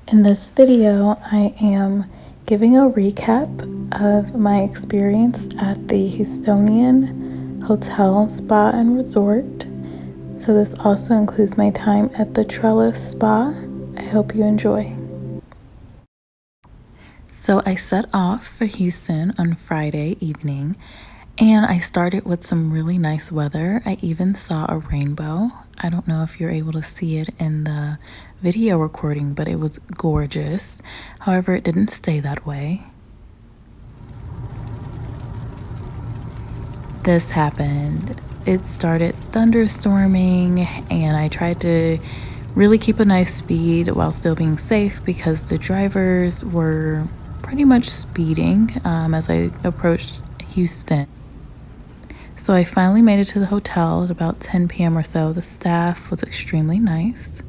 In this video, I am giving a recap of my experience at the Houstonian Hotel, Spa, and Resort. So this also includes my time at the Trellis Spa. I hope you enjoy. So I set off for Houston on Friday evening, and I started with some really nice weather. I even saw a rainbow. I don't know if you're able to see it in the video recording, but it was gorgeous. However, it didn't stay that way. This happened. It started thunderstorming, and I tried to really keep a nice speed while still being safe because the drivers were pretty much speeding as I approached Houston. So I finally made it to the hotel at about 10 p.m. or so. The staff was extremely nice.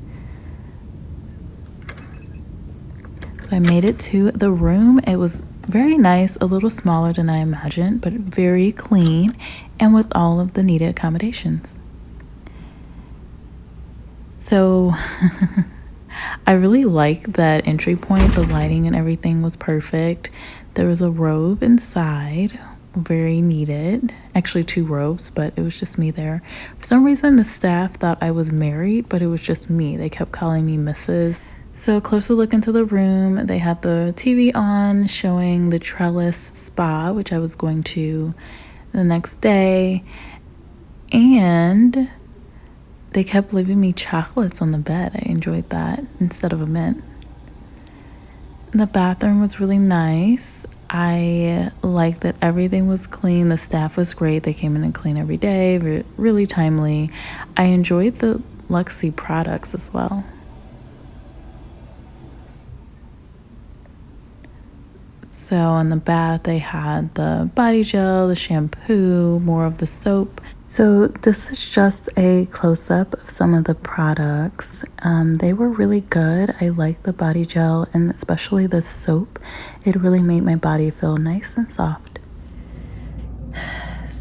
So I made it to the room. It was very nice, a little smaller than I imagined, but very clean and with all of the needed accommodations. So I really liked that entry point. The lighting and everything was perfect. There was a robe inside, very needed. Actually 2 robes, but it was just me there. For some reason, the staff thought I was married, but it was just me. They kept calling me Mrs. So closer look into the room, they had the TV on showing the Trellis Spa, which I was going to the next day. And they kept leaving me chocolates on the bed. I enjoyed that instead of a mint. The bathroom was really nice. I liked that everything was clean. The staff was great. They came in and cleaned every day, really timely. I enjoyed the Luxie products as well. So in the bath, they had the body gel, the shampoo, more of the soap. So this is just a close-up of some of the products. They were really good. I liked the body gel and especially the soap. It really made my body feel nice and soft.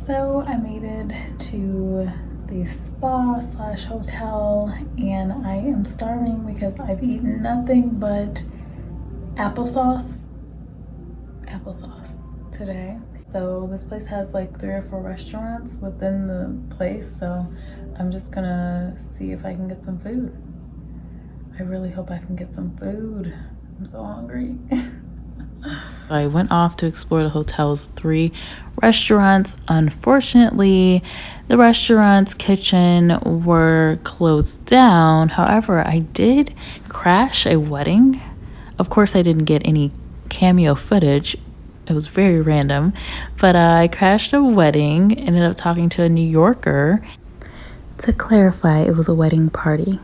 So I made it to the spa/hotel and I am starving because I've eaten nothing but applesauce today. So this place has like 3 or 4 restaurants within the place, so I'm just gonna see if I can get some food. I really hope I can get some food. I'm so hungry. I went off to explore the hotel's 3 restaurants. Unfortunately, the restaurant's kitchen were closed down. However, I did crash a wedding. Of course, I didn't get any cameo footage. It was very random, but I crashed a wedding, ended up talking to a New Yorker. To clarify, it was a wedding party.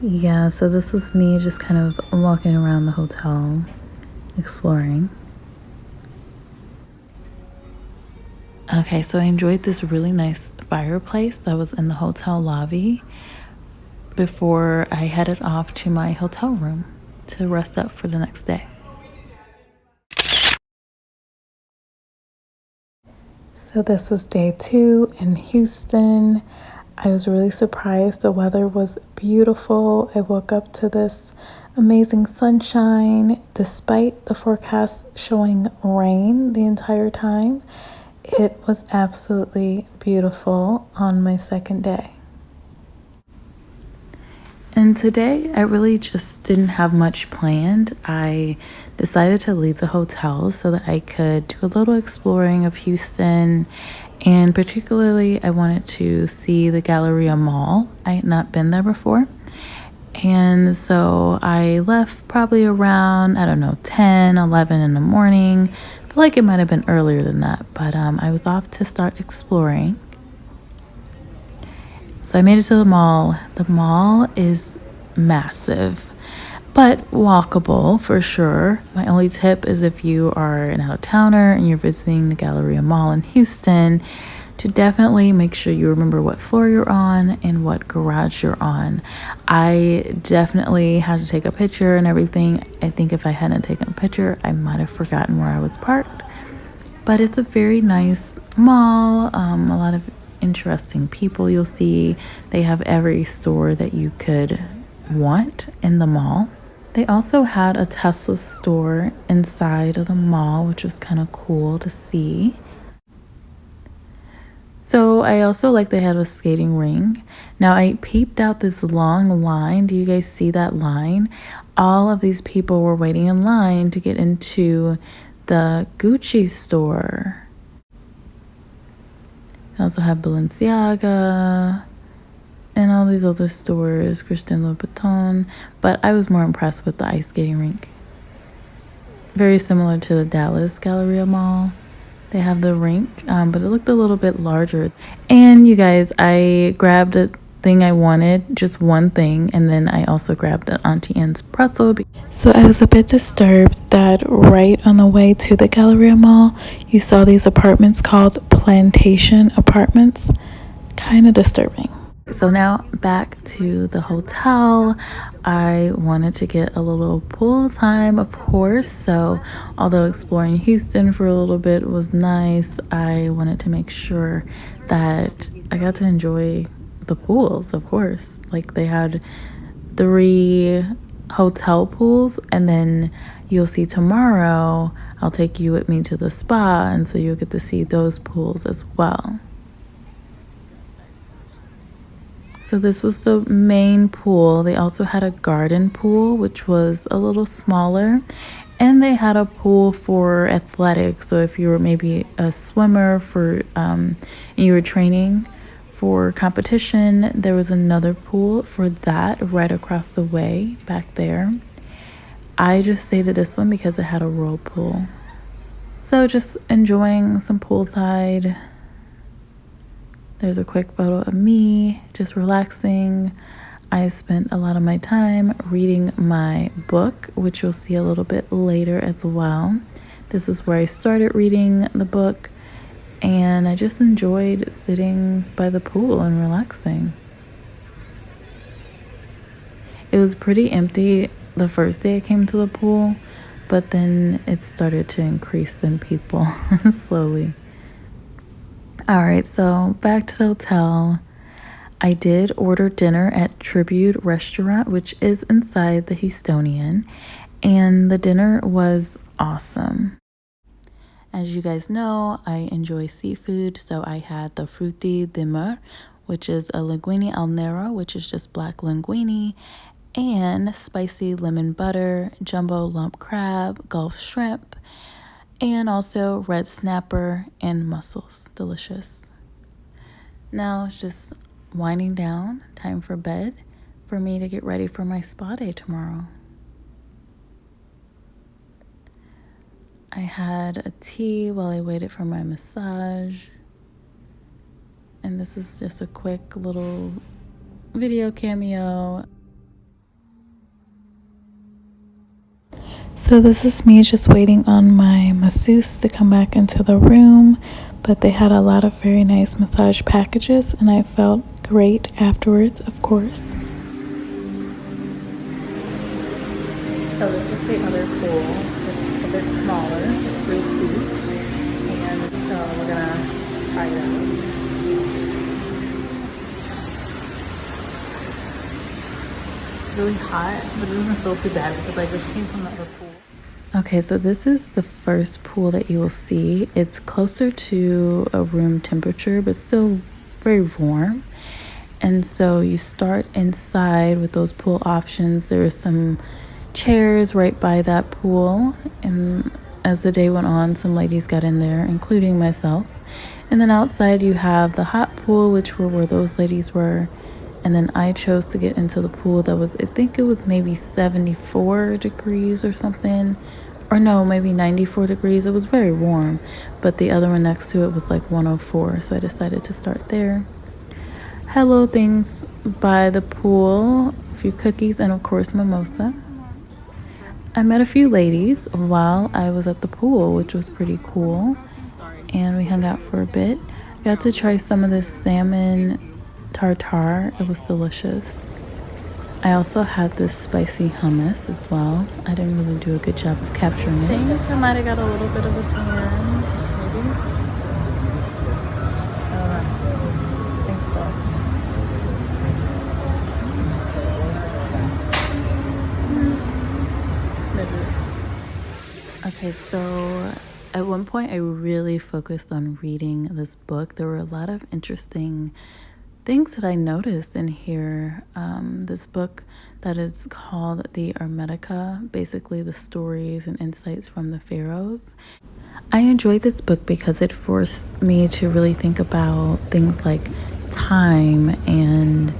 Yeah, so this was me just kind of walking around the hotel, exploring. Okay, so I enjoyed this really nice fireplace that was in the hotel lobby before I headed off to my hotel room to rest up for the next day. So this was day 2 in Houston. I was really surprised. The weather was beautiful. I woke up to this amazing sunshine despite the forecast showing rain the entire time. It was absolutely beautiful on my second day. And today, I really just didn't have much planned. I decided to leave the hotel so that I could do a little exploring of Houston. And particularly, I wanted to see the Galleria Mall. I had not been there before. And so I left probably around, 10, 11 in the morning. I feel like it might have been earlier than that. But I was off to start exploring. So I made it to the mall. The mall is massive, but walkable for sure. My only tip is if you are an out-of-towner and you're visiting the Galleria Mall in Houston, to definitely make sure you remember what floor you're on and what garage you're on. I definitely had to take a picture and everything. I think if I hadn't taken a picture, I might have forgotten where I was parked. But it's a very nice mall, a lot of interesting people you'll see. They have every store that you could want in the mall. They also had a Tesla store inside of the mall, which was kind of cool to see. So I also like they had a skating rink. Now I peeped out this long line. Do you guys see that line? All of these people were waiting in line to get into the Gucci store. I also have Balenciaga and all these other stores, Christian Louboutin, but I was more impressed with the ice skating rink. Very similar to the Dallas Galleria Mall. They have the rink, but it looked a little bit larger. And you guys, I grabbed a thing I wanted, just one thing, and then I also grabbed an Auntie Anne's pretzel. So I was a bit disturbed that right on the way to the Galleria Mall, you saw these apartments called Plantation Apartments. Kind of disturbing. So now back to the hotel. I wanted to get a little pool time, of course. So although exploring Houston for a little bit was nice, I wanted to make sure that I got to enjoy the pools, of course. Like they had 3 hotel pools, and then you'll see tomorrow I'll take you with me to the spa, and so you'll get to see those pools as well. So this was the main pool. They also had a garden pool, which was a little smaller, and they had a pool for athletics. So if you were maybe a swimmer and you were training for competition, there was another pool for that right across the way back there. I just stayed at this one because it had a whirlpool. So just enjoying some poolside. There's a quick photo of me just relaxing. I spent a lot of my time reading my book, which you'll see a little bit later as well. This is where I started reading the book, and I just enjoyed sitting by the pool and relaxing. It was pretty empty the first day I came to the pool, but then it started to increase in people slowly. All right, so back to the hotel. I did order dinner at Tribute Restaurant, which is inside the Houstonian, and the dinner was awesome. As you guys know, I enjoy seafood, so I had the frutti di mare, which is a linguine al nero, which is just black linguine, and spicy lemon butter, jumbo lump crab, Gulf shrimp, and also red snapper and mussels. Delicious. Now it's just winding down, time for bed, for me to get ready for my spa day tomorrow. I had a tea while I waited for my massage, and this is just a quick little video cameo. So this is me just waiting on my masseuse to come back into the room, but they had a lot of very nice massage packages, and I felt great afterwards, of course. So this is the other pool. It's a bit smaller, it's 3 feet, and so we're gonna try it out. It's really hot, but it doesn't feel too bad because I just came from the other pool. Okay, so this is the first pool that you will see. It's closer to a room temperature, but still very warm. And so you start inside with those pool options. There are some chairs right by that pool. And as the day went on, some ladies got in there, including myself. And then outside you have the hot pool, which were where those ladies were. And then I chose to get into the pool that was, I think it was maybe 74 degrees or something. Or no, maybe 94 degrees. It was very warm. But the other one next to it was like 104. So I decided to start there. Had little things by the pool. A few cookies and of course mimosa. I met a few ladies while I was at the pool, which was pretty cool. And we hung out for a bit. Got to try some of this salmon tartare. It was delicious. I also had this spicy hummus as well. I didn't really do a good job of capturing it. I think I might have got a little bit of a tan, maybe. I don't know. I think so. Okay, so at one point I really focused on reading this book. There were a lot of interesting things that I noticed in here. This book that is called the Hermetica, basically the stories and insights from the pharaohs. I enjoyed this book because it forced me to really think about things like time and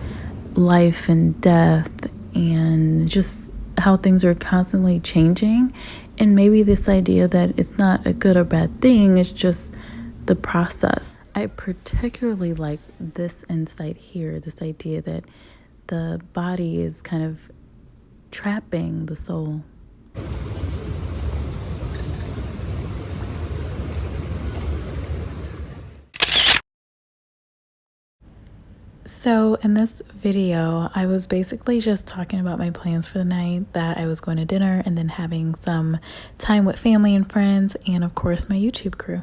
life and death and just how things are constantly changing, and maybe this idea that it's not a good or bad thing, it's just the process. I particularly like this insight here, this idea that the body is kind of trapping the soul. So in this video, I was basically just talking about my plans for the night, that I was going to dinner and then having some time with family and friends, and of course my YouTube crew.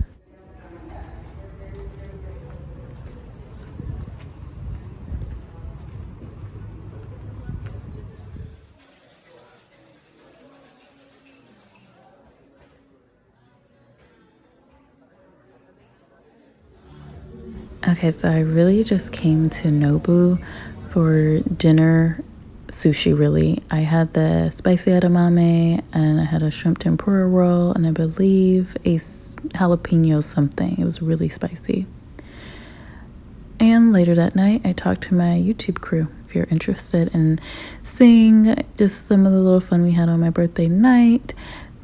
Okay, so I really just came to Nobu for dinner sushi, really. I had the spicy edamame and I had a shrimp tempura roll and I believe a jalapeno something. It was really spicy. And later that night, I talked to my YouTube crew. If you're interested in seeing just some of the little fun we had on my birthday night,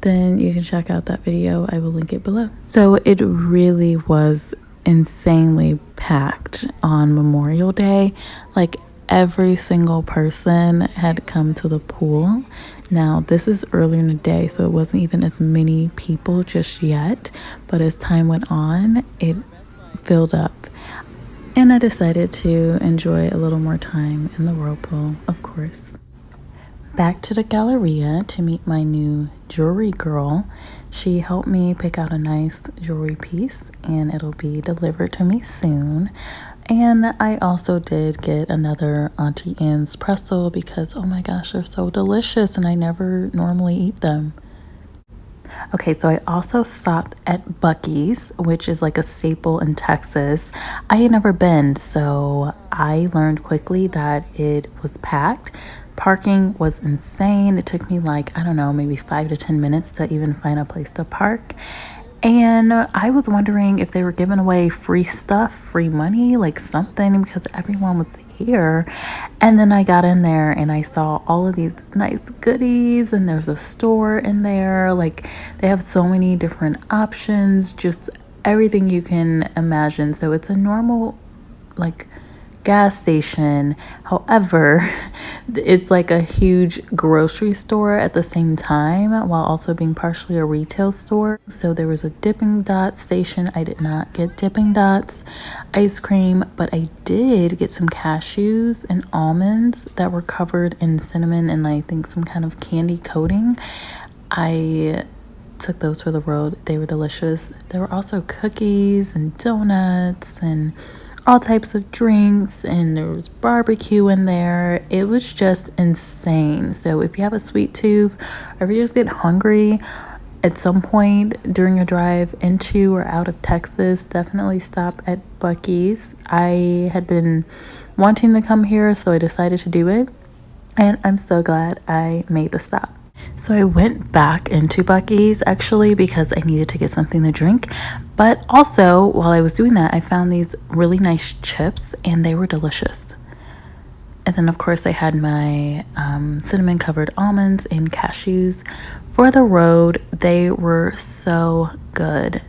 then you can check out that video. I will link it below. So it really was insanely packed on Memorial Day. Like every single person had come to the pool. Now this is earlier in the day, so it wasn't even as many people just yet, but as time went on, it filled up. And I decided to enjoy a little more time in the whirlpool, of course. Back to the Galleria to meet my new jewelry girl. She helped me pick out a nice jewelry piece and it'll be delivered to me soon. And I also did get another Auntie Anne's pretzel because, oh my gosh, they're so delicious and I never normally eat them. Okay, so I also stopped at Buc-ee's, which is like a staple in Texas. I had never been, so I learned quickly that it was packed. Parking was insane. It took me like, I don't know, maybe 5 to 10 minutes to even find a place to park. And I was wondering if they were giving away free stuff, free money, like something, because everyone was here. And then I got in there and I saw all of these nice goodies, and there's a store in there. Like they have so many different options, just everything you can imagine. So it's a normal like gas station. However, it's like a huge grocery store at the same time while also being partially a retail store. So there was a Dippin' Dots station. I did not get Dippin' Dots ice cream, but I did get some cashews and almonds that were covered in cinnamon and I think some kind of candy coating. I took those for the road. They were delicious. There were also cookies and donuts and all types of drinks, and there was barbecue in there. It was just insane. So if you have a sweet tooth or if you just get hungry at some point during your drive into or out of Texas, definitely stop at Buc-ee's. I had been wanting to come here, so I decided to do it, and I'm so glad I made the stop. So I went back into Buc-ee's actually because I needed to get something to drink. But also, while I was doing that, I found these really nice chips and they were delicious. And then, of course, I had my cinnamon covered almonds and cashews for the road. They were so good.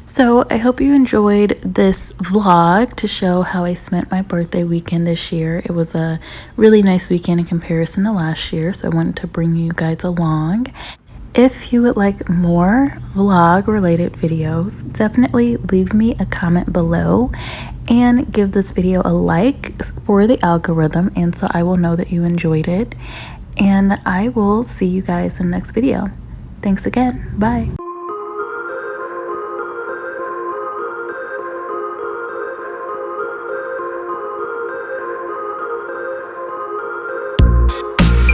So I hope you enjoyed this vlog to show how I spent my birthday weekend this year. It was a really nice weekend in comparison to last year, so I wanted to bring you guys along. If you would like more vlog related videos, definitely leave me a comment below and give this video a like for the algorithm, and so I will know that you enjoyed it. And I will see you guys in the next video. Thanks again. Bye.